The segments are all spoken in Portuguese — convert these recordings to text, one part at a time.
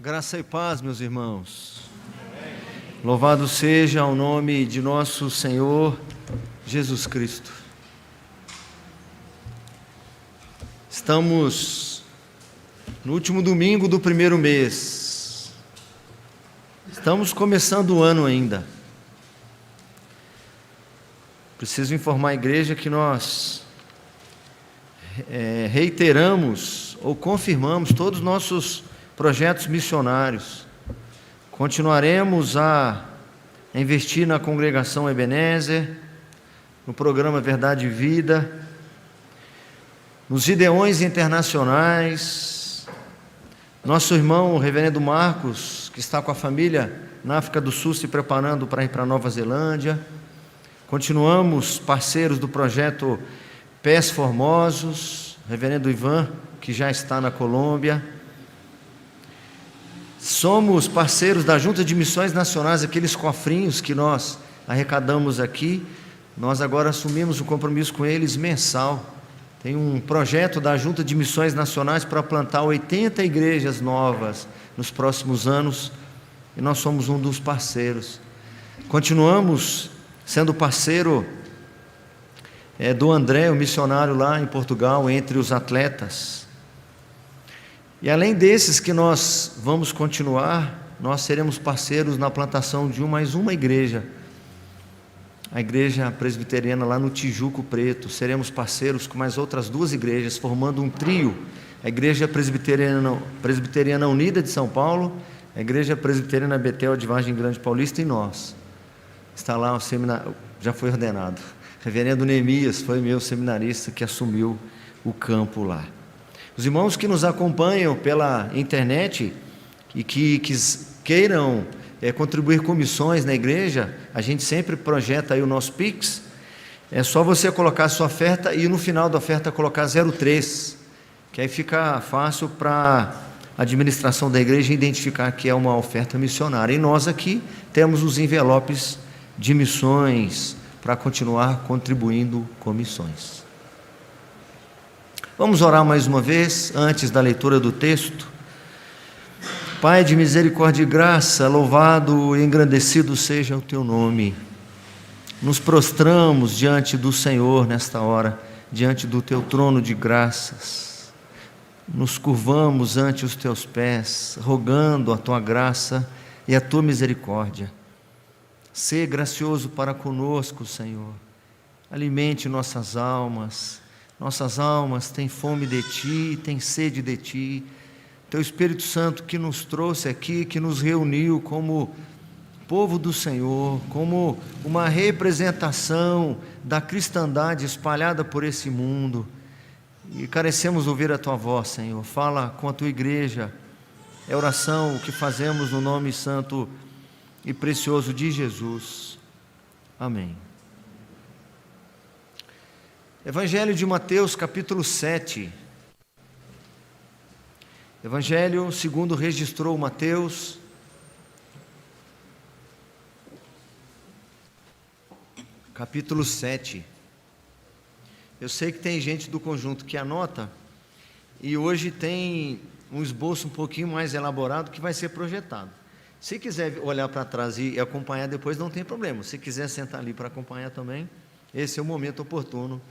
Graça e paz, meus irmãos. Amém. Louvado seja o nome de nosso Senhor Jesus Cristo. Estamos no último domingo do primeiro mês. Estamos começando o ano ainda. Preciso informar a igreja que nós reiteramos ou confirmamos todos os nossos projetos missionários. Continuaremos a investir na congregação Ebenezer, no programa Verdade e Vida, nos Gideões Internacionais. Nosso irmão, o reverendo Marcos, que está com a família na África do Sul, se preparando para ir para Nova Zelândia. Continuamos parceiros do projeto Pés Formosos, reverendo Ivan, que já está na Colômbia. Somos parceiros da Junta de Missões Nacionais, aqueles cofrinhos que nós arrecadamos aqui. Nós agora assumimos um compromisso com eles mensal. Tem um projeto da Junta de Missões Nacionais para plantar 80 igrejas novas nos próximos anos, e nós somos um dos parceiros. Continuamos sendo parceiro do André, o missionário lá em Portugal, entre os atletas. E além desses que nós vamos continuar, nós seremos parceiros na plantação de mais uma igreja, a igreja presbiteriana lá no Tijuco Preto. Seremos parceiros com mais outras duas igrejas, formando um trio: a Igreja Presbiteriana Unida de São Paulo, a Igreja Presbiteriana Betel de Vargem Grande Paulista e nós. Está lá o seminário, já foi ordenado. Reverendo Neemias foi meu seminarista que assumiu o campo lá. Os irmãos que nos acompanham pela internet e que queiram contribuir com missões na igreja, a gente sempre projeta aí o nosso Pix. É só você colocar a sua oferta e no final da oferta colocar 03, que aí fica fácil para a administração da igreja identificar que é uma oferta missionária. E nós aqui temos os envelopes de missões para continuar contribuindo com missões. Vamos orar mais uma vez, antes da leitura do texto. Pai de misericórdia e graça, louvado e engrandecido seja o Teu nome. Nos prostramos diante do Senhor nesta hora, diante do Teu trono de graças. Nos curvamos ante os Teus pés, rogando a Tua graça e a Tua misericórdia. Sê gracioso para conosco, Senhor. Alimente nossas almas. Nossas almas têm fome de Ti, têm sede de Ti. Teu Espírito Santo que nos trouxe aqui, que nos reuniu como povo do Senhor, como uma representação da cristandade espalhada por esse mundo. E carecemos ouvir a Tua voz, Senhor. Fala com a Tua igreja. É oração que fazemos no nome santo e precioso de Jesus. Amém. Evangelho de Mateus, capítulo 7. Evangelho segundo registrou Mateus, capítulo 7. Eu sei que tem gente do conjunto que anota, e hoje tem um esboço um pouquinho mais elaborado que vai ser projetado. Se quiser olhar para trás e acompanhar depois, não tem problema. Se quiser sentar ali para acompanhar também, esse é o momento oportuno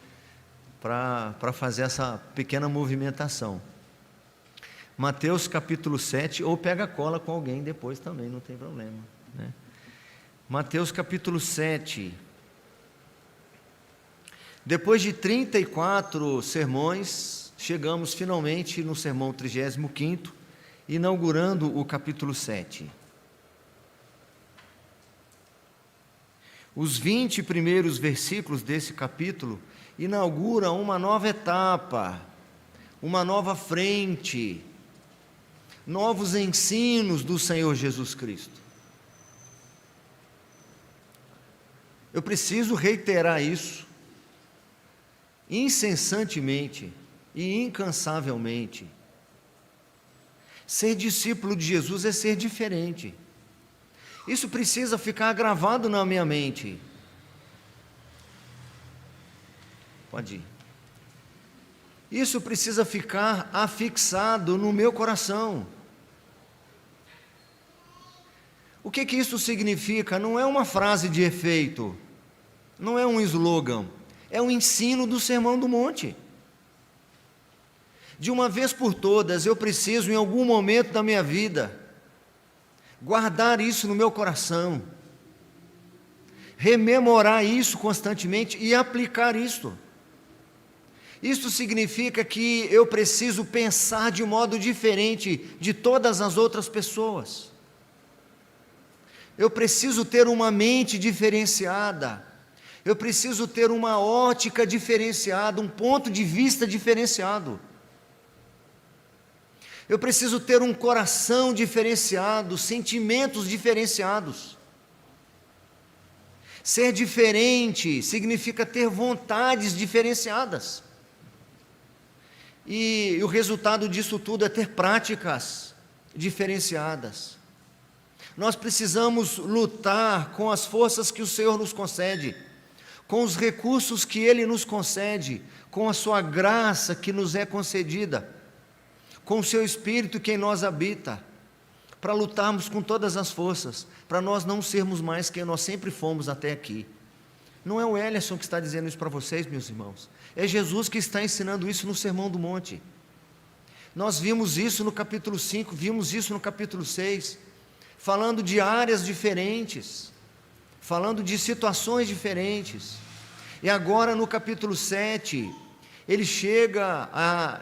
para fazer essa pequena movimentação. Mateus capítulo 7, ou pega cola com alguém depois também, não tem problema, né? Mateus capítulo 7. Depois de 34 sermões, chegamos finalmente no sermão 35º, inaugurando o capítulo 7. Os 20 primeiros versículos desse capítulo inauguram uma nova etapa, uma nova frente, novos ensinos do Senhor Jesus Cristo. Eu preciso reiterar isso incessantemente e incansavelmente. Ser discípulo de Jesus é ser diferente. Isso precisa ficar gravado na minha mente. Pode ir. Isso precisa ficar afixado no meu coração. O que isso significa? Não é uma frase de efeito, não é um slogan, é um ensino do Sermão do Monte. De uma vez por todas, eu preciso, em algum momento da minha vida, guardar isso no meu coração, rememorar isso constantemente e aplicar isso. Isso significa que eu preciso pensar de modo diferente de todas as outras pessoas. Eu preciso ter uma mente diferenciada. Eu preciso ter uma ótica diferenciada, um ponto de vista diferenciado. Eu preciso ter um coração diferenciado, sentimentos diferenciados. Ser diferente significa ter vontades diferenciadas. E o resultado disso tudo é ter práticas diferenciadas. Nós precisamos lutar com as forças que o Senhor nos concede, com os recursos que Ele nos concede, com a Sua graça que nos é concedida, com o Seu Espírito que em nós habita, para lutarmos com todas as forças, para nós não sermos mais quem nós sempre fomos até aqui. Não é o Ellison que está dizendo isso para vocês, meus irmãos, é Jesus que está ensinando isso no Sermão do Monte. Nós vimos isso no capítulo 5, vimos isso no capítulo 6, falando de áreas diferentes, falando de situações diferentes, e agora no capítulo 7, ele chega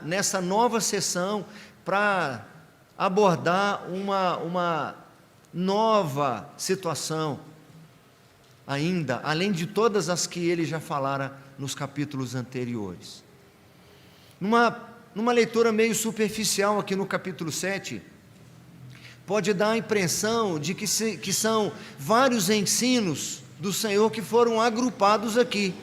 nessa nova sessão para abordar uma nova situação ainda, além de todas as que ele já falara nos capítulos anteriores. Numa leitura meio superficial aqui no capítulo 7, pode dar a impressão de que são vários ensinos do Senhor que foram agrupados aqui,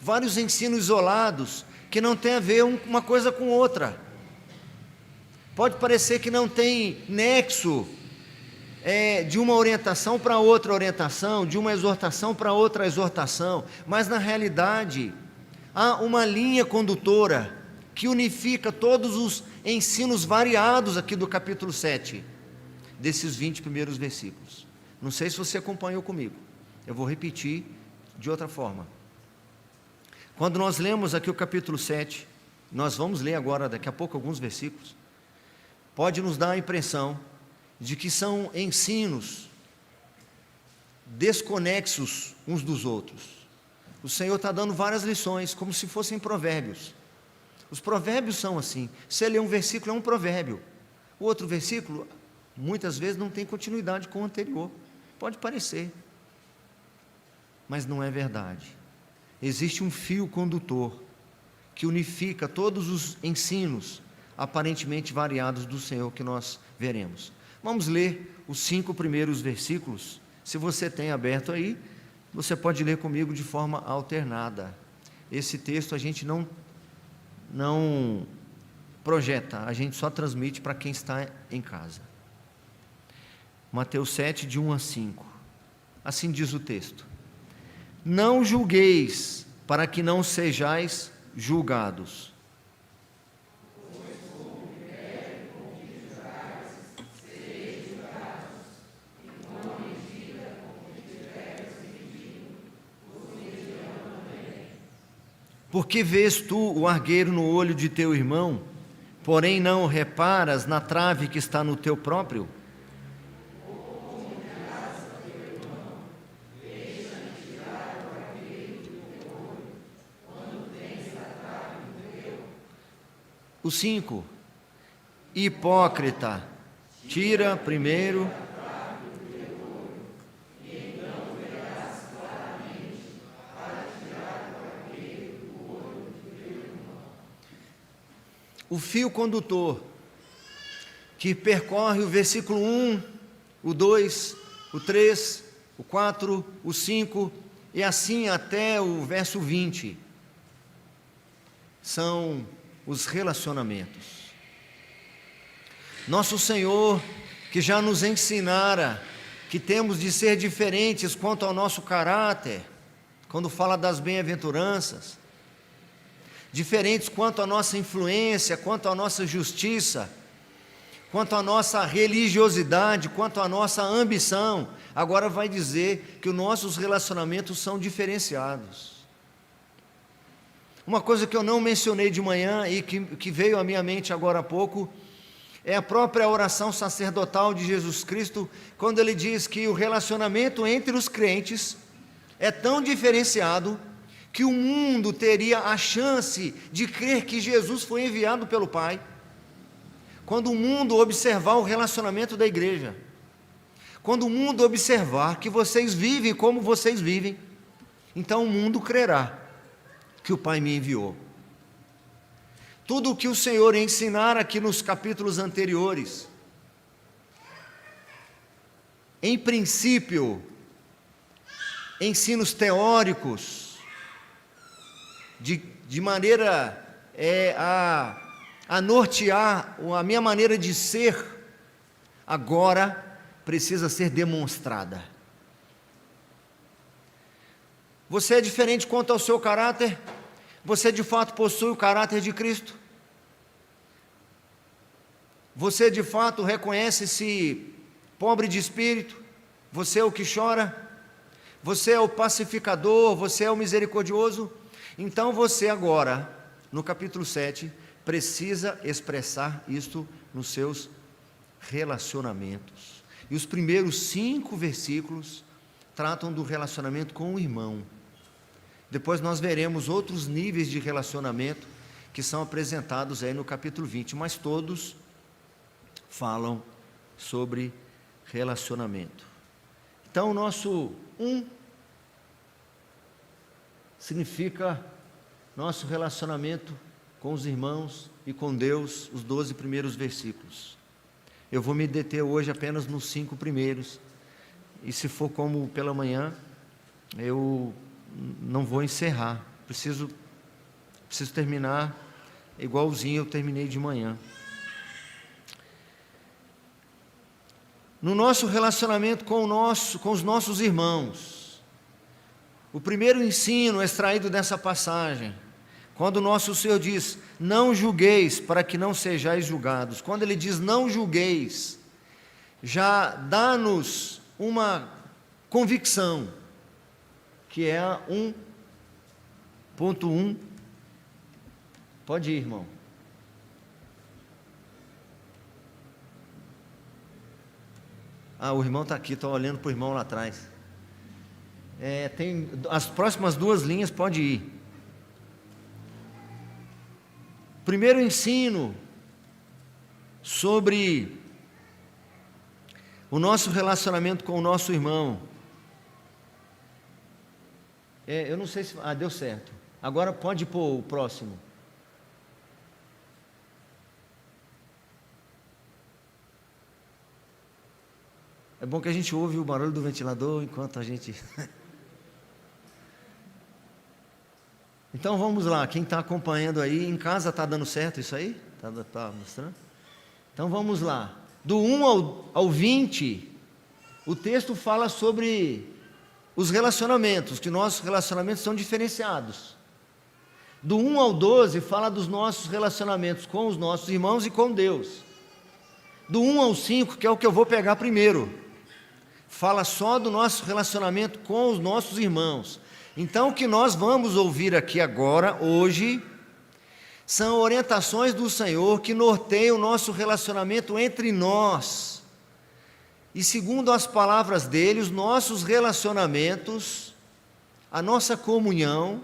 vários ensinos isolados, que não tem a ver uma coisa com outra. Pode parecer que não tem nexo de uma orientação para outra orientação, de uma exortação para outra exortação, mas na realidade há uma linha condutora que unifica todos os ensinos variados aqui do capítulo 7, desses 20 primeiros versículos. Não sei se você acompanhou comigo, eu vou repetir de outra forma. Quando nós lemos aqui o capítulo 7, nós vamos ler agora, daqui a pouco, alguns versículos, pode nos dar a impressão de que são ensinos desconexos uns dos outros. O Senhor está dando várias lições, como se fossem provérbios. Os provérbios são assim, você lê um versículo, é um provérbio. O outro versículo, muitas vezes, não tem continuidade com o anterior. Pode parecer, mas não é verdade. Existe um fio condutor que unifica todos os ensinos aparentemente variados do Senhor que nós veremos. Vamos ler os 5 primeiros versículos. Se você tem aberto aí, você pode ler comigo de forma alternada. Esse texto a gente não projeta, a gente só transmite para quem está em casa. Mateus 7, de 1 a 5. Assim diz o texto: não julgueis, para que não sejais julgados. Porque vês tu o argueiro no olho de teu irmão, porém não reparas na trave que está no teu próprio? O 5, hipócrita, tira primeiro o fio condutor que percorre o versículo 1, o 2, o 3, o 4, o 5 e assim até o verso 20, são os relacionamentos. Nosso Senhor, que já nos ensinara que temos de ser diferentes quanto ao nosso caráter, quando fala das bem-aventuranças, diferentes quanto à nossa influência, quanto à nossa justiça, quanto à nossa religiosidade, quanto à nossa ambição, agora vai dizer que os nossos relacionamentos são diferenciados. Uma coisa que eu não mencionei de manhã e que veio à minha mente agora há pouco, é a própria oração sacerdotal de Jesus Cristo, quando ele diz que o relacionamento entre os crentes é tão diferenciado que o mundo teria a chance de crer que Jesus foi enviado pelo Pai, quando o mundo observar o relacionamento da igreja, quando o mundo observar que vocês vivem como vocês vivem, então o mundo crerá que o Pai me enviou. Tudo o que o Senhor ensinar aqui nos capítulos anteriores, em princípio, ensinos teóricos, de maneira a nortear a minha maneira de ser, agora precisa ser demonstrada. Você é diferente quanto ao seu caráter? Você de fato possui o caráter de Cristo? Você de fato reconhece-se pobre de espírito? Você é o que chora? Você é o pacificador? Você é o misericordioso? Então você agora, no capítulo 7, precisa expressar isto nos seus relacionamentos. E os primeiros 5 versículos tratam do relacionamento com o irmão. Depois nós veremos outros níveis de relacionamento que são apresentados aí no capítulo 20, mas todos falam sobre relacionamento. Então o nosso significa nosso relacionamento com os irmãos e com Deus, os 12 primeiros versículos. Eu vou me deter hoje apenas nos 5 primeiros, e se for como pela manhã, eu não vou encerrar, preciso terminar igualzinho eu terminei de manhã. No nosso relacionamento com os nossos irmãos, o primeiro ensino extraído dessa passagem, quando o nosso Senhor diz, não julgueis para que não sejais julgados, quando Ele diz não julgueis, já dá-nos uma convicção, que é 1.1, pode ir, irmão. O irmão está aqui, estou olhando para o irmão lá atrás. Tem as próximas 2 linhas, pode ir. Primeiro ensino sobre o nosso relacionamento com o nosso irmão. Eu não sei se... deu certo. Agora pode pôr o próximo. É bom que a gente ouve o barulho do ventilador enquanto a gente... Então vamos lá, quem está acompanhando aí, em casa está dando certo isso aí? Está mostrando? Então vamos lá. Do 1 ao 20, o texto fala sobre os relacionamentos, que nossos relacionamentos são diferenciados. Do 1 ao 12 fala dos nossos relacionamentos com os nossos irmãos e com Deus. Do 1 ao 5, que é o que eu vou pegar primeiro, fala só do nosso relacionamento com os nossos irmãos. Então o que nós vamos ouvir aqui agora, hoje, são orientações do Senhor que norteiam o nosso relacionamento entre nós. E segundo as palavras dele, os nossos relacionamentos, a nossa comunhão,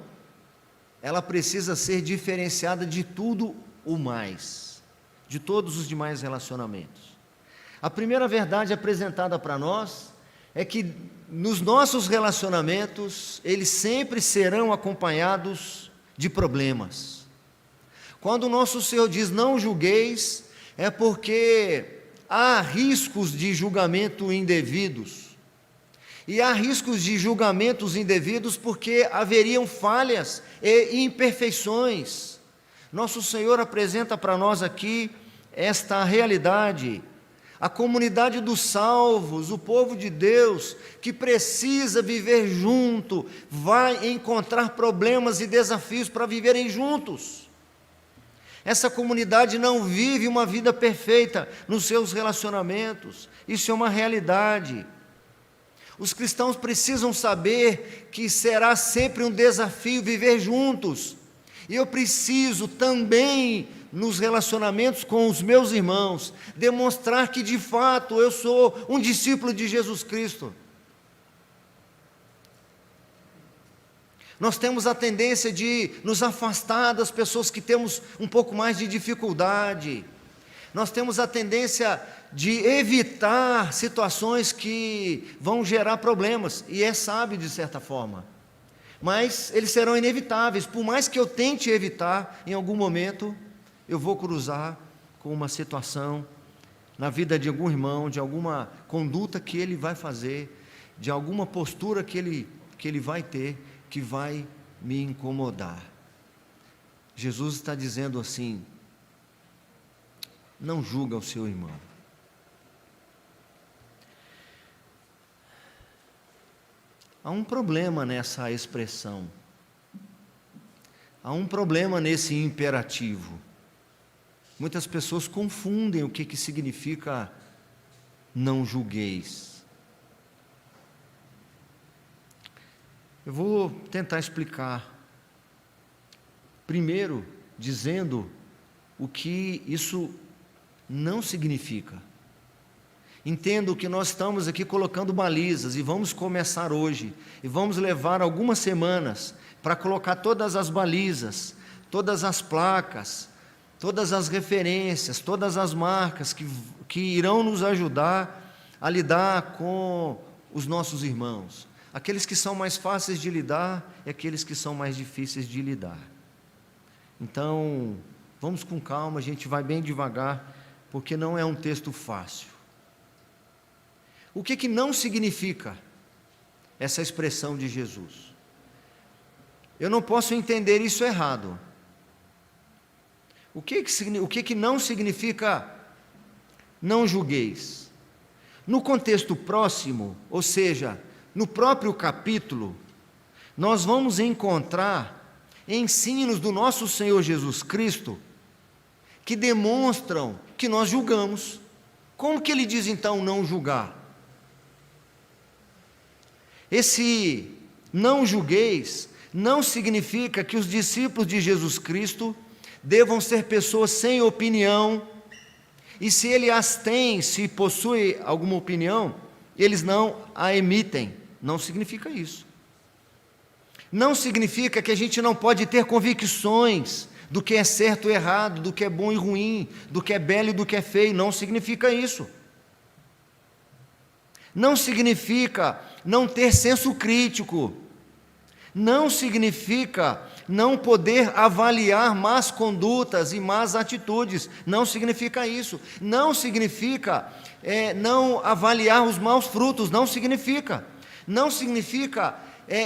ela precisa ser diferenciada de tudo o mais, de todos os demais relacionamentos. A primeira verdade apresentada para nós é que nos nossos relacionamentos, eles sempre serão acompanhados de problemas. Quando o nosso Senhor diz não julgueis, é porque há riscos de julgamento indevidos. E há riscos de julgamentos indevidos porque haveriam falhas e imperfeições. Nosso Senhor apresenta para nós aqui esta realidade. A comunidade dos salvos, o povo de Deus, que precisa viver junto, vai encontrar problemas e desafios para viverem juntos. Essa comunidade não vive uma vida perfeita nos seus relacionamentos. Isso é uma realidade. Os cristãos precisam saber que será sempre um desafio viver juntos. E eu preciso também, nos relacionamentos com os meus irmãos, demonstrar que de fato eu sou um discípulo de Jesus Cristo. Nós temos a tendência de nos afastar das pessoas que temos um pouco mais de dificuldade. Nós temos a tendência de evitar situações que vão gerar problemas, e é sábio de certa forma. Mas eles serão inevitáveis, por mais que eu tente evitar, em algum momento eu vou cruzar com uma situação na vida de algum irmão, de alguma conduta que ele vai fazer, de alguma postura que ele vai ter, que vai me incomodar. Jesus está dizendo assim: não julga o seu irmão. Há um problema nessa expressão, há um problema nesse imperativo. Muitas pessoas confundem o que significa não julgueis. Eu vou tentar explicar, primeiro, dizendo o que isso não significa. Entendo que nós estamos aqui colocando balizas, e vamos começar hoje, e vamos levar algumas semanas para colocar todas as balizas, todas as placas, todas as referências, todas as marcas que irão nos ajudar a lidar com os nossos irmãos. Aqueles que são mais fáceis de lidar e aqueles que são mais difíceis de lidar. Então, vamos com calma, a gente vai bem devagar, porque não é um texto fácil. O que não significa essa expressão de Jesus? Eu não posso entender isso errado. O que não significa não julgueis? No contexto próximo, ou seja, no próprio capítulo, nós vamos encontrar ensinos do nosso Senhor Jesus Cristo que demonstram que nós julgamos. Como que ele diz então não julgar? Esse não julgueis não significa que os discípulos de Jesus Cristo devam ser pessoas sem opinião, e se ele as tem, se possui alguma opinião, eles não a emitem. Não significa isso. Não significa que a gente não pode ter convicções do que é certo e errado, do que é bom e ruim, do que é belo e do que é feio. Não significa isso. Não significa não ter senso crítico. Não significa não poder avaliar más condutas e más atitudes. Não significa isso. Não significa não avaliar os maus frutos. Não significa. Não significa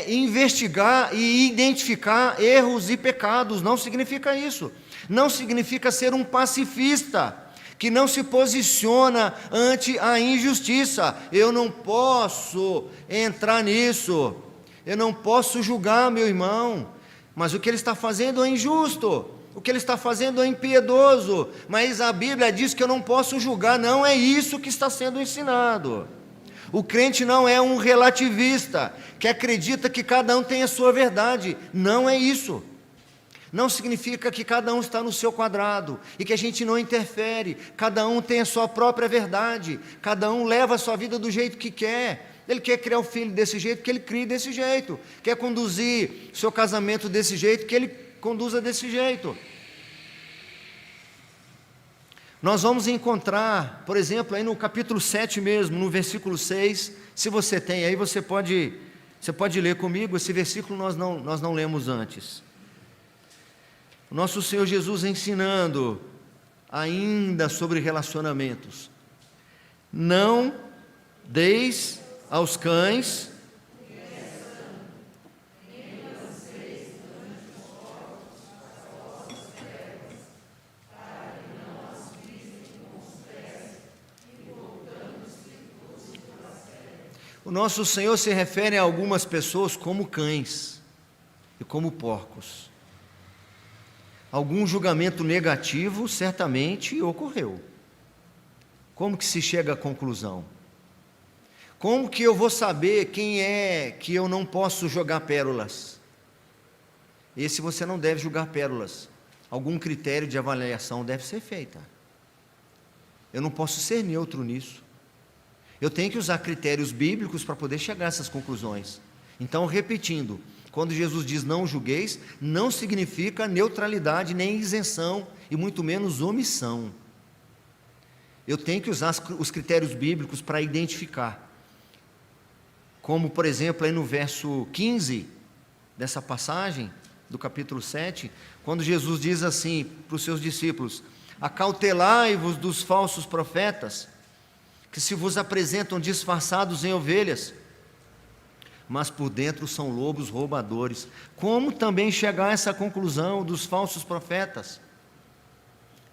investigar e identificar erros e pecados. Não significa isso. Não significa ser um pacifista que não se posiciona ante a injustiça. Eu não posso entrar nisso. Eu não posso julgar meu irmão. Mas o que ele está fazendo é injusto. O que ele está fazendo é impiedoso. Mas a Bíblia diz que eu não posso julgar. Não é isso que está sendo ensinado. O crente não é um relativista, que acredita que cada um tem a sua verdade. Não é isso. Não significa que cada um está no seu quadrado, e que a gente não interfere. Cada um tem a sua própria verdade. Cada um leva a sua vida do jeito que quer. Ele quer criar o filho desse jeito, que ele crie desse jeito. Quer conduzir seu casamento desse jeito, que ele conduza desse jeito. Nós vamos encontrar, por exemplo, aí no capítulo 7 mesmo, no versículo 6, se você tem aí, você pode ler comigo. Esse versículo nós não lemos antes. O nosso Senhor Jesus ensinando ainda sobre relacionamentos. Não deis aos cães O nosso Senhor se refere a algumas pessoas como cães e como porcos. algum julgamento negativo certamente ocorreu. Como que se chega à conclusão? Como que eu vou saber quem é que eu não posso jogar pérolas? Esse você não deve julgar pérolas. Algum critério de avaliação deve ser feita. Eu não posso ser neutro nisso. Eu tenho que usar critérios bíblicos para poder chegar a essas conclusões. Então, repetindo, quando Jesus diz não julgueis, não significa neutralidade, nem isenção, e muito menos omissão. Eu tenho que usar os critérios bíblicos para identificar. Como, por exemplo, aí no verso 15 dessa passagem, do capítulo 7, quando Jesus diz assim para os seus discípulos: acautelai-vos dos falsos profetas, que se vos apresentam disfarçados em ovelhas, mas por dentro são lobos roubadores. Como também chegar a essa conclusão dos falsos profetas?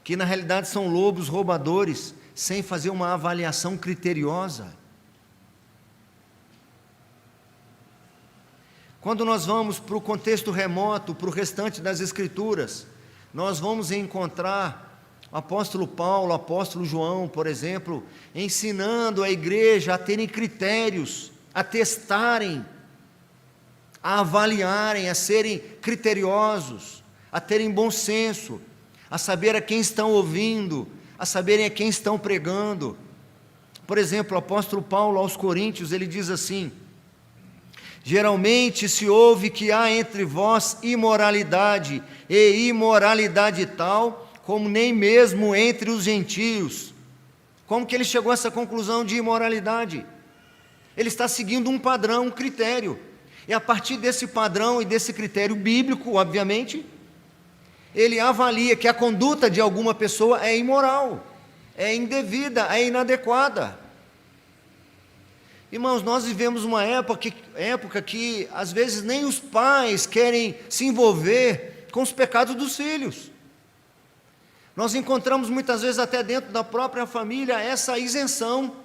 Que na realidade são lobos roubadores, sem fazer uma avaliação criteriosa. Quando nós vamos para o contexto remoto, para o restante das Escrituras, nós vamos encontrar o apóstolo Paulo, o apóstolo João, por exemplo, ensinando a igreja a terem critérios, a testarem, a avaliarem, a serem criteriosos, a terem bom senso, a saber a quem estão ouvindo, a saberem a quem estão pregando. Por exemplo, o apóstolo Paulo aos Coríntios, ele diz assim: geralmente se ouve que há entre vós imoralidade, e imoralidade tal, como nem mesmo entre os gentios. Como que ele chegou a essa conclusão de imoralidade? Ele está seguindo um padrão, um critério. E a partir desse padrão e desse critério bíblico, obviamente, ele avalia que a conduta de alguma pessoa é imoral, é indevida, é inadequada. Irmãos, nós vivemos uma época que às vezes nem os pais querem se envolver com os pecados dos filhos. Nós encontramos muitas vezes até dentro da própria família essa isenção.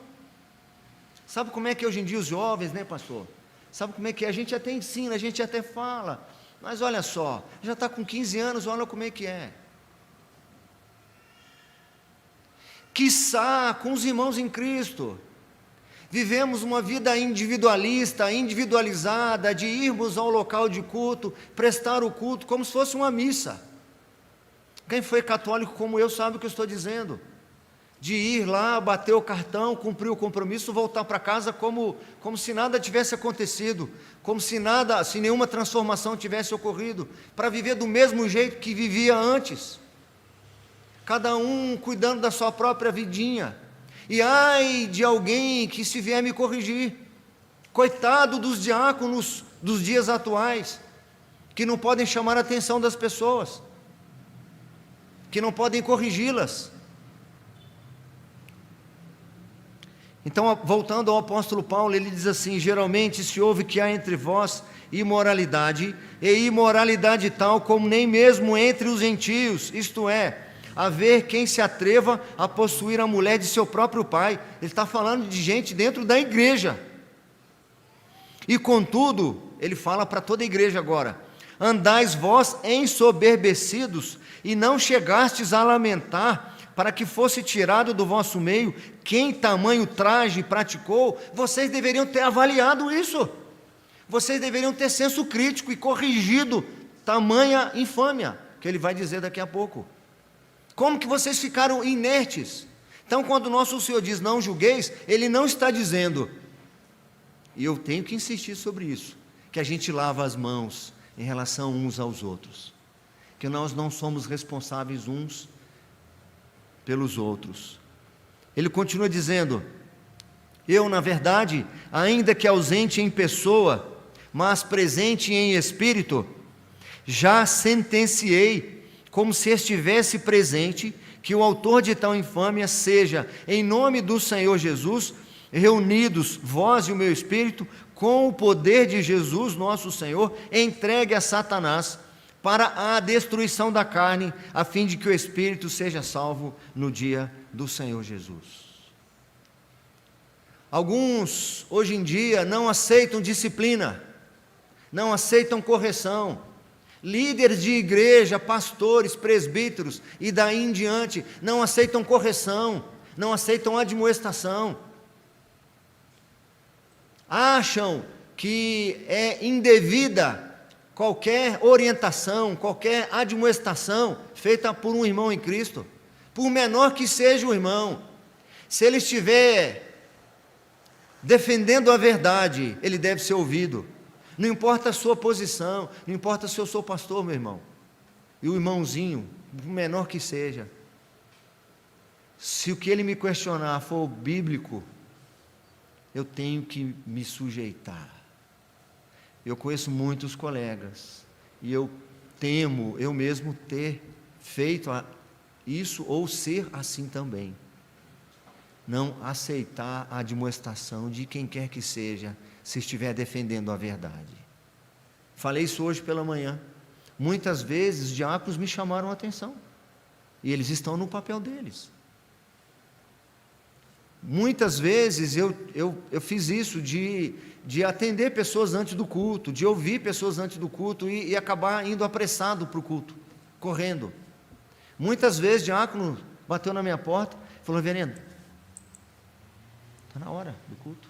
Sabe como é que hoje em dia os jovens, né, pastor? Sabe como é que é? A gente até ensina, a gente até fala, mas olha só, já está com 15 anos, olha como é que é. Quiçá com os irmãos em Cristo. Vivemos uma vida individualista, individualizada, de irmos ao local de culto, prestar o culto como se fosse uma missa. Quem foi católico como eu sabe o que eu estou dizendo. De ir lá, bater o cartão, cumprir o compromisso, voltar para casa como se nada tivesse acontecido, como se nenhuma transformação tivesse ocorrido, para viver do mesmo jeito que vivia antes. Cada um cuidando da sua própria vidinha. E ai de alguém que se vier me corrigir, coitado dos diáconos dos dias atuais, que não podem chamar a atenção das pessoas, que não podem corrigi-las. Então, voltando ao apóstolo Paulo, ele diz assim: geralmente se ouve que há entre vós imoralidade, e imoralidade tal como nem mesmo entre os gentios, isto é, haver quem se atreva a possuir a mulher de seu próprio pai. Ele está falando de gente dentro da igreja. E contudo, ele fala para toda a igreja agora: andais vós ensoberbecidos, e não chegastes a lamentar, para que fosse tirado do vosso meio quem tamanho traje praticou. Vocês deveriam ter avaliado isso. Vocês deveriam ter senso crítico e corrigido tamanha infâmia, que ele vai dizer daqui a pouco. Como que vocês ficaram inertes? Então, quando o nosso Senhor diz não julgueis, Ele não está dizendo, e eu tenho que insistir sobre isso, que a gente lava as mãos em relação uns aos outros, que nós não somos responsáveis uns pelos outros. Ele continua dizendo: eu, na verdade, ainda que ausente em pessoa, mas presente em espírito, já sentenciei, como se estivesse presente, que o autor de tal infâmia seja, em nome do Senhor Jesus, reunidos, vós e o meu espírito, com o poder de Jesus nosso Senhor, entregue a Satanás, para a destruição da carne, a fim de que o espírito seja salvo no dia do Senhor Jesus. Alguns, hoje em dia, não aceitam disciplina, não aceitam correção, Líderes de igreja, pastores, presbíteros e daí em diante não aceitam correção, não aceitam admoestação. Acham que é indevida qualquer orientação, qualquer admoestação feita por um irmão em Cristo, por menor que seja o irmão. Se ele estiver defendendo a verdade, ele deve ser ouvido. Não importa a sua posição, não importa se eu sou pastor, meu irmão, e o irmãozinho, por menor que seja, se o que ele me questionar for bíblico, eu tenho que me sujeitar. Eu conheço muitos colegas, e eu temo eu mesmo ter feito isso ou ser assim também. Não aceitar a admoestação de quem quer que seja, se estiver defendendo a verdade. Falei isso hoje pela manhã. Muitas vezes diáconos me chamaram a atenção, e eles estão no papel deles. Muitas vezes eu fiz isso de atender pessoas antes do culto, de ouvir pessoas antes do culto e acabar indo apressado para o culto, correndo. Muitas vezes diácono bateu na minha porta e falou: reverendo, está na hora do culto.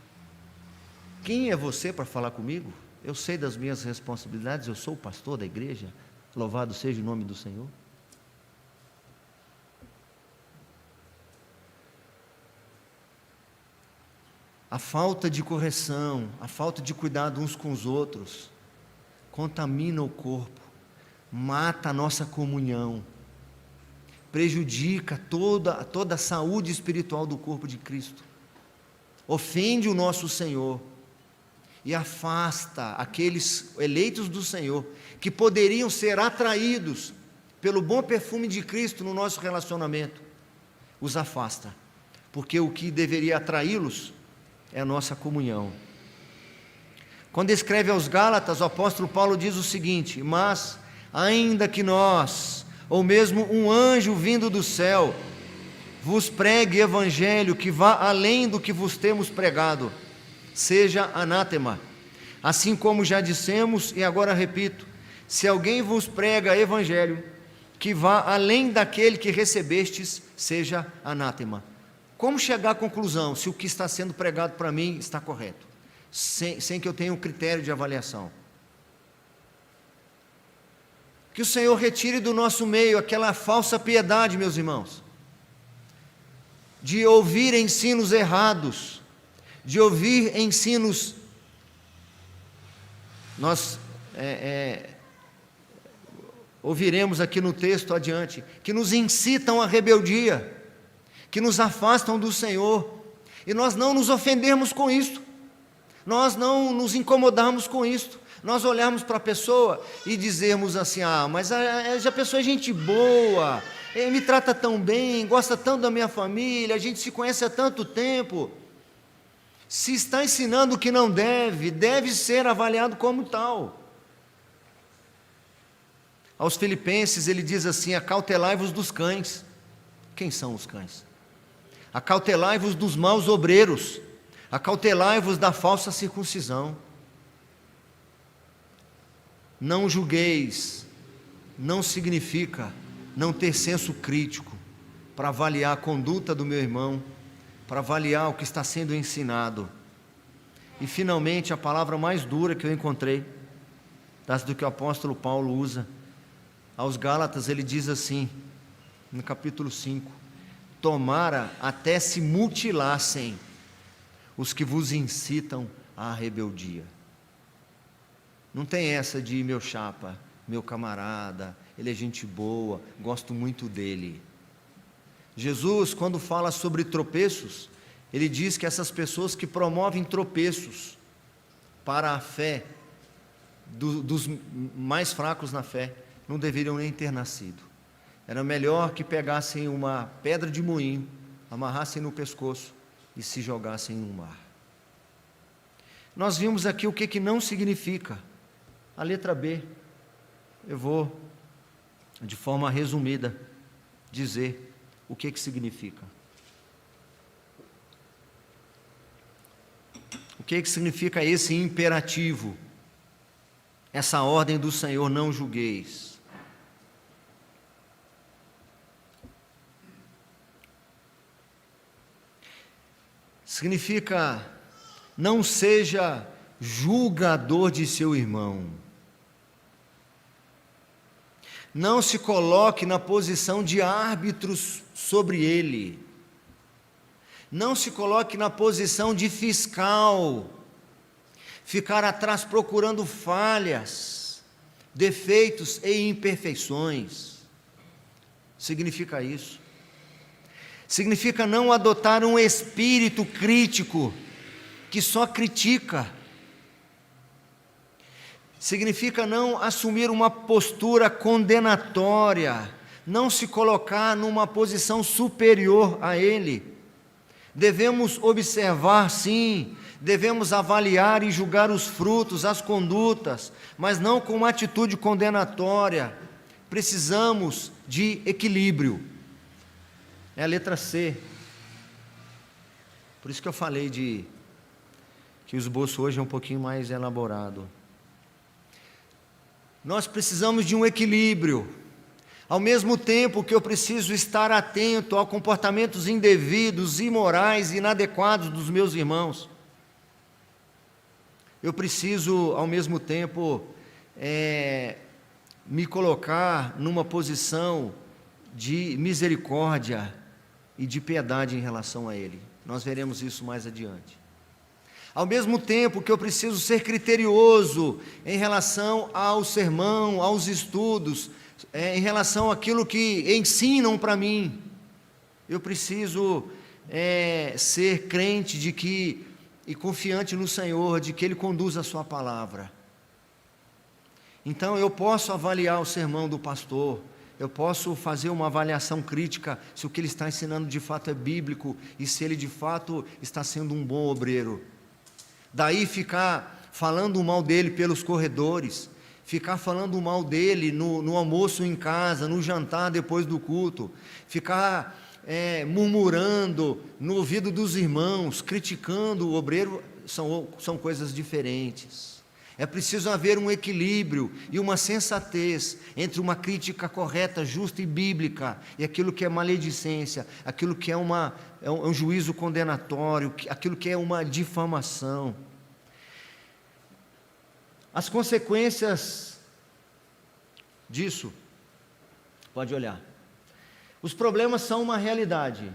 Quem é você para falar comigo? Eu sei das minhas responsabilidades, eu sou o pastor da igreja, louvado seja o nome do Senhor. A falta de correção, a falta de cuidado uns com os outros, contamina o corpo, mata a nossa comunhão, prejudica toda a saúde espiritual do corpo de Cristo, ofende o nosso Senhor e afasta aqueles eleitos do Senhor que poderiam ser atraídos pelo bom perfume de Cristo no nosso relacionamento, os afasta, porque o que deveria atraí-los é a nossa comunhão. Quando escreve aos Gálatas, o apóstolo Paulo diz o seguinte: mas, ainda que nós, ou mesmo um anjo vindo do céu, vos pregue evangelho que vá além do que vos temos pregado, seja anátema. Assim como já dissemos e agora repito, se alguém vos prega evangelho que vá além daquele que recebestes, seja anátema. Como chegar à conclusão se o que está sendo pregado para mim está correto, sem que eu tenha um critério de avaliação? Que o Senhor retire do nosso meio aquela falsa piedade, meus irmãos, de ouvir ensinos errados, de ouvir ensinos, nós ouviremos aqui no texto adiante, que nos incitam à rebeldia, que nos afastam do Senhor, e nós não nos ofendermos com isto, nós não nos incomodarmos com isto, nós olharmos para a pessoa e dizermos assim: mas a pessoa é gente boa, ele me trata tão bem, gosta tanto da minha família, a gente se conhece há tanto tempo. Se está ensinando o que não deve ser avaliado como tal. Aos Filipenses ele diz assim: acautelai-vos dos cães. Quem são os cães? Acautelai-vos dos maus obreiros, acautelai-vos da falsa circuncisão. Não julgueis, não significa não ter senso crítico para avaliar a conduta do meu irmão, para avaliar o que está sendo ensinado. E finalmente a palavra mais dura que eu encontrei, das do que o apóstolo Paulo usa, aos Gálatas ele diz assim, no capítulo 5, tomara até se mutilassem os que vos incitam à rebeldia. Não tem essa de meu chapa, meu camarada, ele é gente boa, gosto muito dele. Jesus, quando fala sobre tropeços, ele diz que essas pessoas que promovem tropeços para a fé dos mais fracos na fé, não deveriam nem ter nascido. Era melhor que pegassem uma pedra de moinho, amarrassem no pescoço e se jogassem no mar. Nós vimos aqui o que não significa. A letra B, eu vou, de forma resumida, dizer o que significa. O que significa esse imperativo? essa ordem do Senhor, não julgueis. Significa, não seja julgador de seu irmão. Não se coloque na posição de árbitros sobre ele. Não se coloque na posição de fiscal. Ficar atrás procurando falhas, defeitos e imperfeições. Significa isso. Significa não adotar um espírito crítico que só critica. Significa não assumir uma postura condenatória, não se colocar numa posição superior a ele. Devemos observar, sim, devemos avaliar e julgar os frutos, as condutas, mas não com uma atitude condenatória. Precisamos de equilíbrio. É a letra C. Por isso que eu falei que o esboço hoje é um pouquinho mais elaborado. Nós precisamos de um equilíbrio. Ao mesmo tempo que eu preciso estar atento a comportamentos indevidos, imorais e inadequados dos meus irmãos, eu preciso, ao mesmo tempo, me colocar numa posição de misericórdia e de piedade em relação a ele. Nós veremos isso mais adiante. Ao mesmo tempo que eu preciso ser criterioso em relação ao sermão, aos estudos, em relação àquilo que ensinam para mim, eu preciso ser crente de que, e confiante no Senhor, de que Ele conduz a sua palavra. Então eu posso avaliar o sermão do pastor, eu posso fazer uma avaliação crítica se o que ele está ensinando de fato é bíblico e se ele de fato está sendo um bom obreiro. Daí ficar falando mal dele pelos corredores, ficar falando mal dele no almoço em casa, no jantar depois do culto, ficar murmurando no ouvido dos irmãos, criticando o obreiro, são coisas diferentes. É preciso haver um equilíbrio e uma sensatez entre uma crítica correta, justa e bíblica e aquilo que é maledicência, aquilo que é um juízo condenatório, aquilo que é uma difamação. As consequências disso, pode olhar. Os problemas são uma realidade.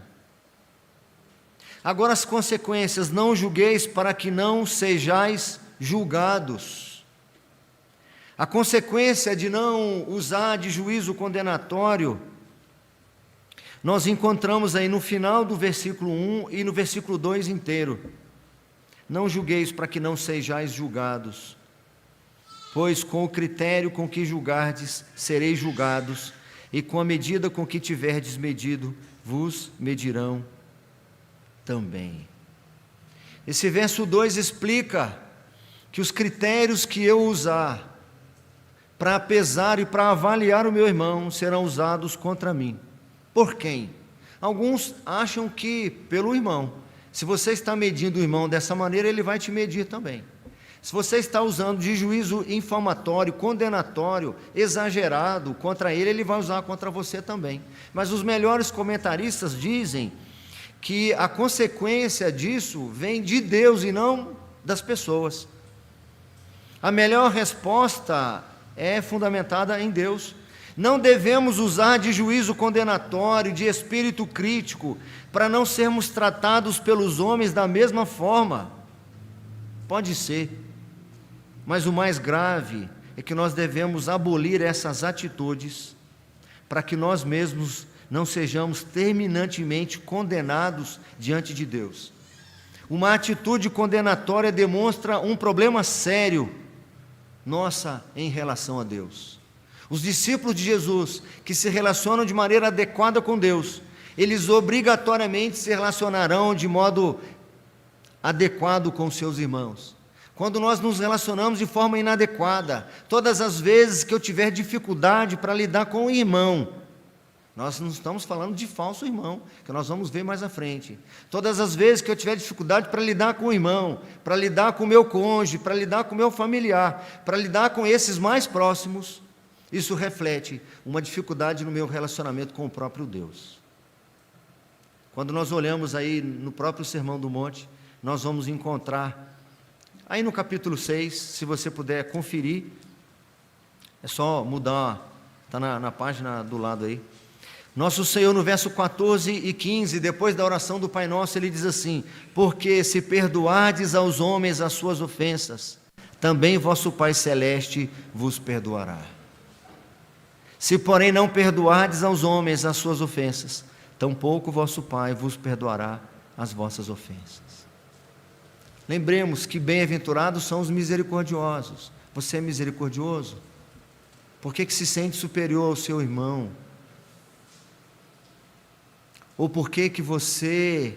Agora as consequências, não julgueis para que não sejais julgados. A consequência de não usar de juízo condenatório, nós encontramos aí no final do versículo 1 e no versículo 2 inteiro. Não julgueis para que não sejais julgados, pois com o critério com que julgardes, sereis julgados, e com a medida com que tiverdes medido, vos medirão também. Esse verso 2 explica que os critérios que eu usar para pesar e para avaliar o meu irmão serão usados contra mim. Por quem? Alguns acham que pelo irmão. Se você está medindo o irmão dessa maneira, ele vai te medir também. Se você está usando de juízo infamatório, condenatório, exagerado contra ele, ele vai usar contra você também. Mas os melhores comentaristas dizem que a consequência disso vem de Deus e não das pessoas. A melhor resposta é fundamentada em Deus. Não devemos usar de juízo condenatório, de espírito crítico, para não sermos tratados pelos homens da mesma forma. Pode ser, mas o mais grave é que nós devemos abolir essas atitudes para que nós mesmos não sejamos terminantemente condenados diante de Deus. Uma atitude condenatória demonstra um problema sério nossa em relação a Deus. Os discípulos de Jesus, que se relacionam de maneira adequada com Deus, eles obrigatoriamente se relacionarão de modo adequado com seus irmãos. Quando nós nos relacionamos de forma inadequada, todas as vezes que eu tiver dificuldade para lidar com o irmão, Nós não estamos falando de falso irmão, que nós vamos ver mais à frente. Todas as vezes que eu tiver dificuldade para lidar com o irmão, para lidar com o meu cônjuge, para lidar com o meu familiar, para lidar com esses mais próximos, isso reflete uma dificuldade no meu relacionamento com o próprio Deus. Quando nós olhamos aí no próprio Sermão do Monte, nós vamos encontrar, aí no capítulo 6, se você puder conferir, é só mudar, está na página do lado aí. Nosso Senhor, no verso 14 e 15, depois da oração do Pai Nosso, Ele diz assim: porque se perdoardes aos homens as suas ofensas, também vosso Pai Celeste vos perdoará. Se, porém, não perdoardes aos homens as suas ofensas, tampouco vosso Pai vos perdoará as vossas ofensas. Lembremos que bem-aventurados são os misericordiosos. Você é misericordioso? Por que se sente superior ao seu irmão? Ou por que você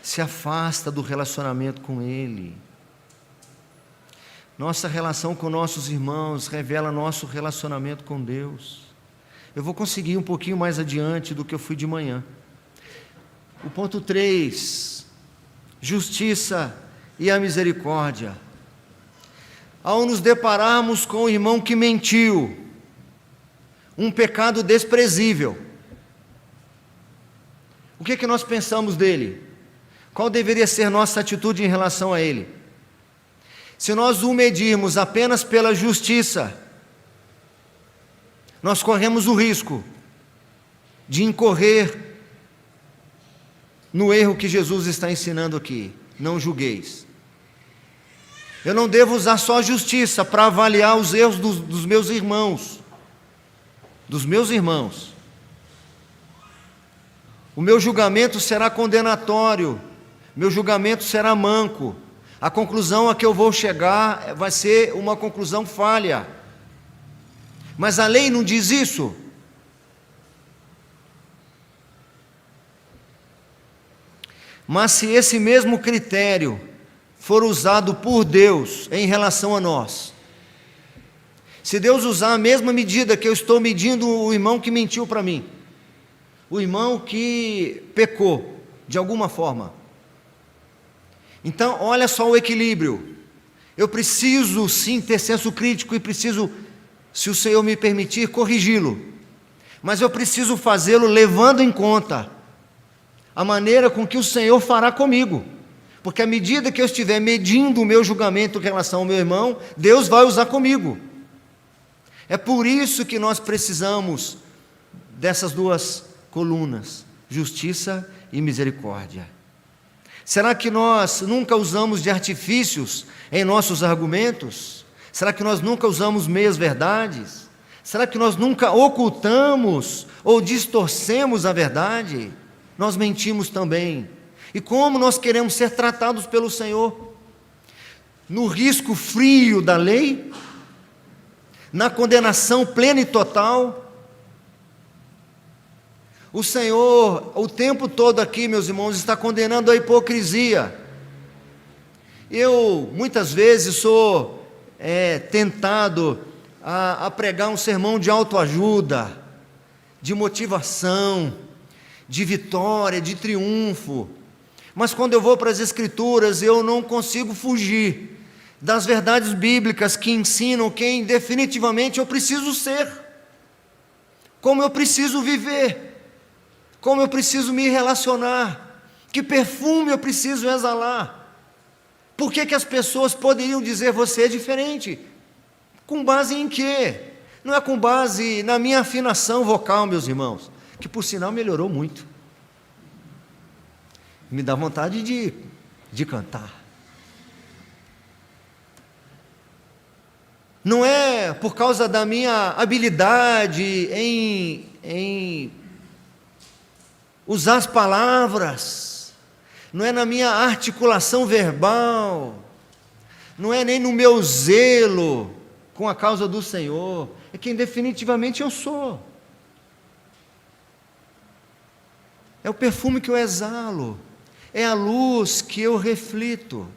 se afasta do relacionamento com ele? Nossa relação com nossos irmãos revela nosso relacionamento com Deus. Eu vou conseguir um pouquinho mais adiante do que eu fui de manhã. O ponto 3, justiça e a misericórdia. Ao nos depararmos com o irmão que mentiu, um pecado desprezível, o que nós pensamos dele? Qual deveria ser nossa atitude em relação a ele? Se nós o medirmos apenas pela justiça, nós corremos o risco de incorrer no erro que Jesus está ensinando aqui: não julgueis. Eu não devo usar só a justiça para avaliar os erros dos meus irmãos. O meu julgamento será condenatório, meu julgamento será manco, a conclusão a que eu vou chegar vai ser uma conclusão falha. Mas a lei não diz isso. Mas se esse mesmo critério for usado por Deus em relação a nós, se Deus usar a mesma medida que eu estou medindo o irmão que mentiu para mim, o irmão que pecou de alguma forma, então olha só o equilíbrio. Eu preciso sim ter senso crítico e preciso, se o Senhor me permitir, corrigi-lo, mas eu preciso fazê-lo levando em conta a maneira com que o Senhor fará comigo, porque à medida que eu estiver medindo o meu julgamento em relação ao meu irmão, Deus vai usar comigo. É por isso que nós precisamos dessas duas colunas, justiça e misericórdia. Será que nós nunca usamos de artifícios em nossos argumentos? Será que nós nunca usamos meias verdades? Será que nós nunca ocultamos ou distorcemos a verdade? Nós mentimos também. E como nós queremos ser tratados pelo Senhor? No risco frio da lei? Na condenação plena e total? O Senhor, o tempo todo aqui, meus irmãos, está condenando a hipocrisia. Eu, muitas vezes, sou tentado a pregar um sermão de autoajuda, de motivação, de vitória, de triunfo. Mas quando eu vou para as Escrituras, eu não consigo fugir das verdades bíblicas que ensinam quem definitivamente eu preciso ser, como eu preciso viver, como eu preciso me relacionar, que perfume eu preciso exalar. Por que as pessoas poderiam dizer você é diferente? Com base em quê? Não é com base na minha afinação vocal, meus irmãos, que por sinal melhorou muito. Me dá vontade de cantar. Não é por causa da minha habilidade em usar as palavras, não é na minha articulação verbal, não é nem no meu zelo com a causa do Senhor, é quem definitivamente eu sou. É o perfume que eu exalo, é a luz que eu reflito.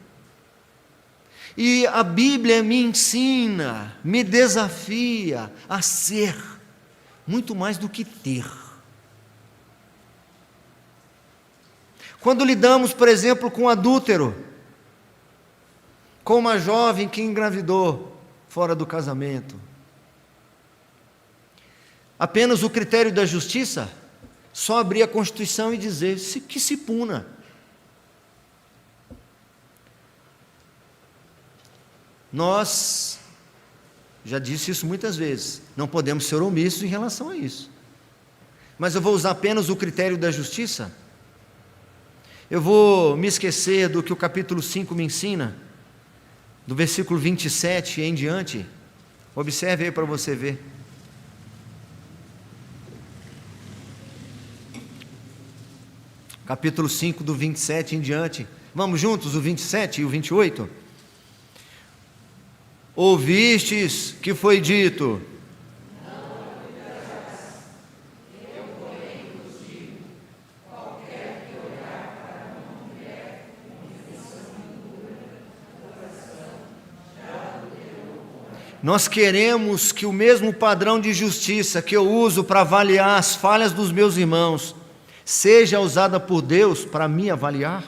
E a Bíblia me ensina, me desafia a ser muito mais do que ter. Quando lidamos, por exemplo, com um adúltero, com uma jovem que engravidou fora do casamento, apenas o critério da justiça, só abrir a Constituição e dizer que se puna. Nós, já disse isso muitas vezes, não podemos ser omissos em relação a isso. Mas eu vou usar apenas o critério da justiça? Eu vou me esquecer do que o capítulo 5 me ensina, do versículo 27 em diante? Observe aí para você ver. Capítulo 5, do 27 em diante. Vamos juntos, o 27 e o 28? Ouvistes que foi dito: nós queremos que o mesmo padrão de justiça que eu uso para avaliar as falhas dos meus irmãos, seja usada por Deus para me avaliar?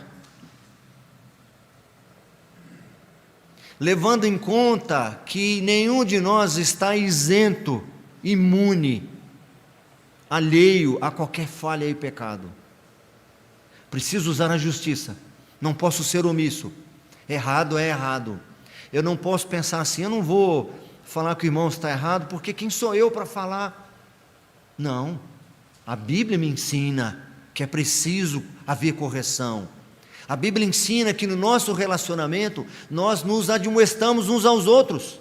Levando em conta que nenhum de nós está isento, imune, alheio a qualquer falha e pecado. Preciso usar a justiça, não posso ser omisso. Errado é errado. Eu não posso pensar assim, eu não vou falar que o irmão está errado, porque quem sou eu para falar? Não, a Bíblia me ensina que é preciso haver correção. A Bíblia ensina que no nosso relacionamento, nós nos admoestamos uns aos outros,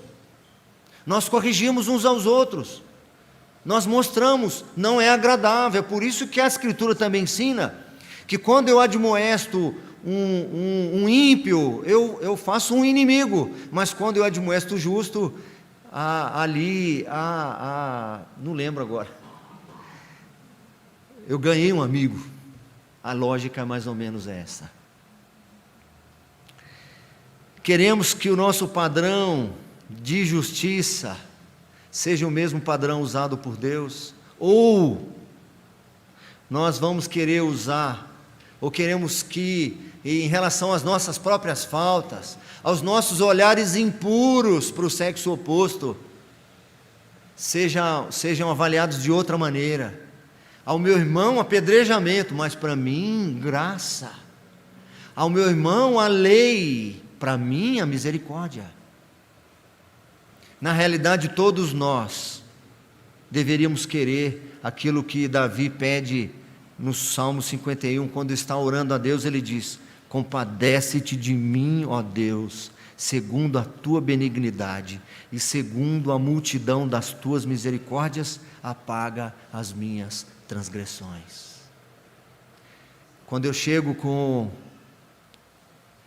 nós corrigimos uns aos outros, nós mostramos, não é agradável. É por isso que a Escritura também ensina que quando eu admoesto um ímpio, eu faço um inimigo, mas quando eu admoesto o justo, não lembro agora, eu ganhei um amigo. A lógica é mais ou menos essa. Queremos que o nosso padrão de justiça seja o mesmo padrão usado por Deus, ou nós vamos querer usar, ou queremos que, em relação às nossas próprias faltas, aos nossos olhares impuros para o sexo oposto, sejam avaliados de outra maneira. Ao meu irmão, apedrejamento, mas para mim, graça. Ao meu irmão, a lei, para mim, a misericórdia. Na realidade, todos nós deveríamos querer aquilo que Davi pede no Salmo 51, quando está orando a Deus, ele diz: compadece-te de mim, ó Deus, segundo a tua benignidade, e segundo a multidão das tuas misericórdias, apaga as minhas transgressões. Quando eu chego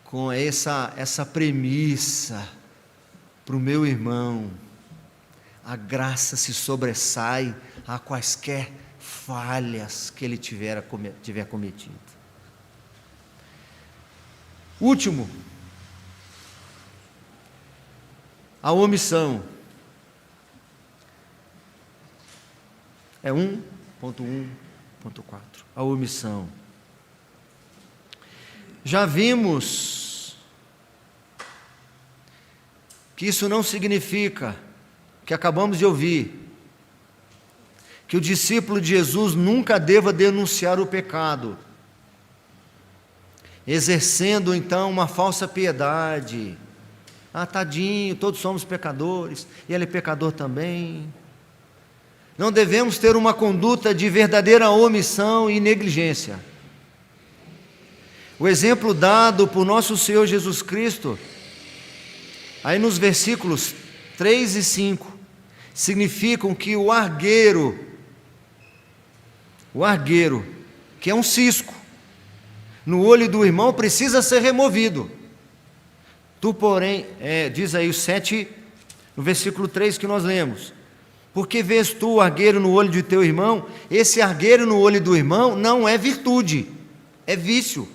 com essa premissa para o meu irmão, a graça se sobressai a quaisquer falhas que ele tiver cometido. Último, a omissão. É 1.1.4, a omissão. Já vimos que isso não significa, que acabamos de ouvir, que o discípulo de Jesus nunca deva denunciar o pecado, exercendo então uma falsa piedade. Tadinho, todos somos pecadores, e ele é pecador também. Não devemos ter uma conduta de verdadeira omissão e negligência. O exemplo dado por nosso Senhor Jesus Cristo, aí nos versículos 3 e 5, significam que o argueiro, que é um cisco, no olho do irmão, precisa ser removido. Tu, porém, diz aí o 7, no versículo 3 que nós lemos: porque vês tu o argueiro no olho de teu irmão? Esse argueiro no olho do irmão não é virtude, é vício.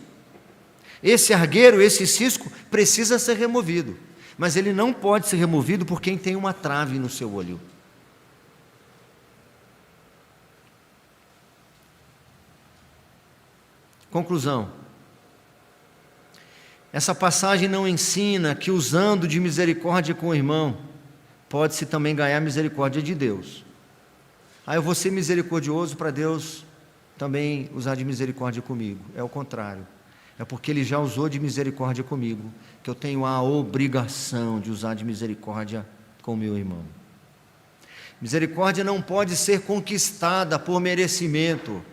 Esse argueiro, esse cisco, precisa ser removido, mas ele não pode ser removido por quem tem uma trave no seu olho. Conclusão: Essa passagem não ensina que usando de misericórdia com o irmão, pode-se também ganhar misericórdia de Deus. Eu vou ser misericordioso para Deus também usar de misericórdia comigo. É o contrário. É porque Ele já usou de misericórdia comigo, que eu tenho a obrigação de usar de misericórdia com o meu irmão. Misericórdia não pode ser conquistada por merecimento.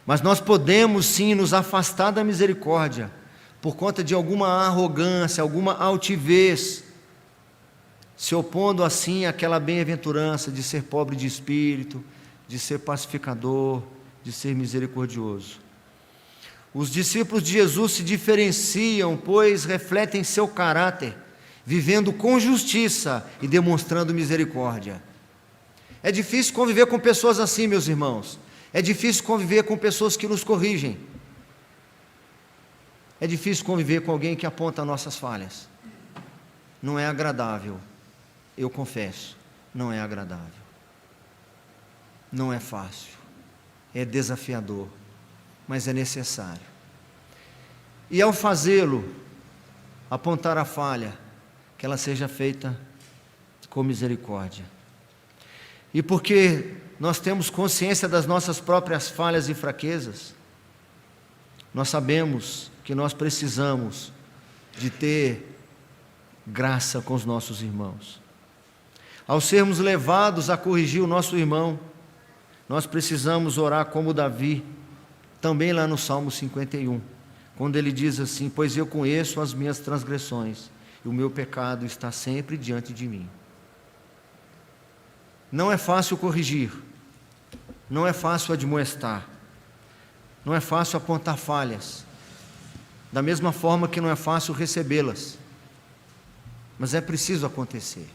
Mas nós podemos sim nos afastar da misericórdia, por conta de alguma arrogância, alguma altivez, se opondo assim àquela bem-aventurança de ser pobre de espírito, de ser pacificador, de ser misericordioso. Os discípulos de Jesus se diferenciam, pois refletem seu caráter, vivendo com justiça e demonstrando misericórdia. É difícil conviver com pessoas assim, meus irmãos. É difícil conviver com pessoas que nos corrigem. É difícil conviver com alguém que aponta nossas falhas. Não é agradável, eu confesso, não é agradável. Não é fácil, é desafiador, mas é necessário. E ao fazê-lo, apontar a falha, que ela seja feita com misericórdia. E porque nós temos consciência das nossas próprias falhas e fraquezas, nós sabemos que nós precisamos de ter graça com os nossos irmãos. Ao sermos levados a corrigir o nosso irmão, nós precisamos orar como Davi, também lá no Salmo 51, quando ele diz assim: pois eu conheço as minhas transgressões, e o meu pecado está sempre diante de mim. Não é fácil corrigir, não é fácil admoestar, não é fácil apontar falhas, da mesma forma que não é fácil recebê-las, mas é preciso acontecer.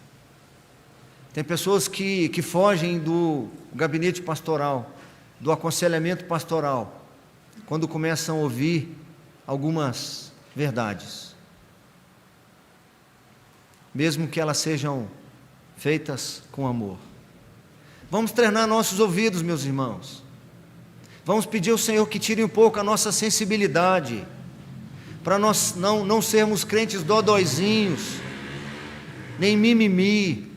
Tem pessoas que fogem do gabinete pastoral, do aconselhamento pastoral, quando começam a ouvir algumas verdades, mesmo que elas sejam feitas com amor. Vamos treinar nossos ouvidos, meus irmãos. Vamos pedir ao Senhor que tire um pouco a nossa sensibilidade, para nós não sermos crentes dodóizinhos, nem mimimi,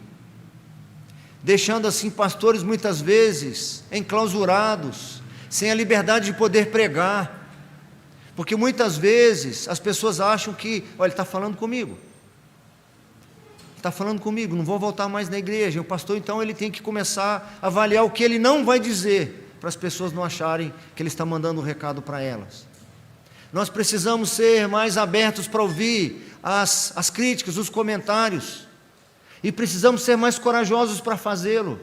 deixando assim pastores muitas vezes enclausurados, sem a liberdade de poder pregar, porque muitas vezes as pessoas acham que, olha, ele está falando comigo, não vou voltar mais na igreja. O pastor então ele tem que começar a avaliar o que ele não vai dizer, para as pessoas não acharem que ele está mandando um recado para elas. Nós precisamos ser mais abertos para ouvir as críticas, os comentários, e precisamos ser mais corajosos para fazê-lo,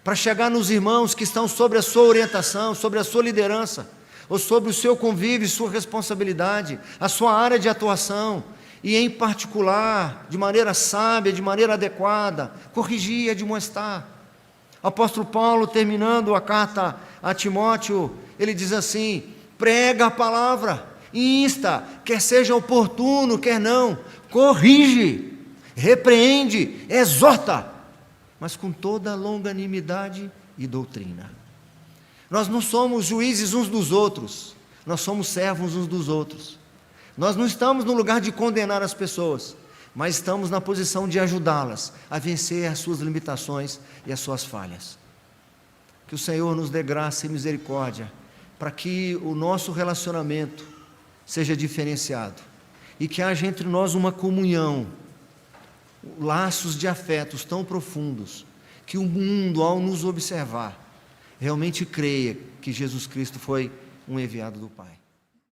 para chegar nos irmãos que estão sobre a sua orientação, sobre a sua liderança, ou sobre o seu convívio, sua responsabilidade, a sua área de atuação, e em particular, de maneira sábia, de maneira adequada, corrigir e admoestar. O apóstolo Paulo, terminando a carta a Timóteo, ele diz assim: prega a palavra, insta, quer seja oportuno, quer não, corrige, repreende, exorta, mas com toda longanimidade e doutrina. Nós não somos juízes uns dos outros, nós somos servos uns dos outros. Nós não estamos no lugar de condenar as pessoas, mas estamos na posição de ajudá-las a vencer as suas limitações e as suas falhas. Que o Senhor nos dê graça e misericórdia, para que o nosso relacionamento seja diferenciado, e que haja entre nós uma comunhão, laços de afetos tão profundos, que o mundo, ao nos observar, realmente creia que Jesus Cristo foi um enviado do Pai.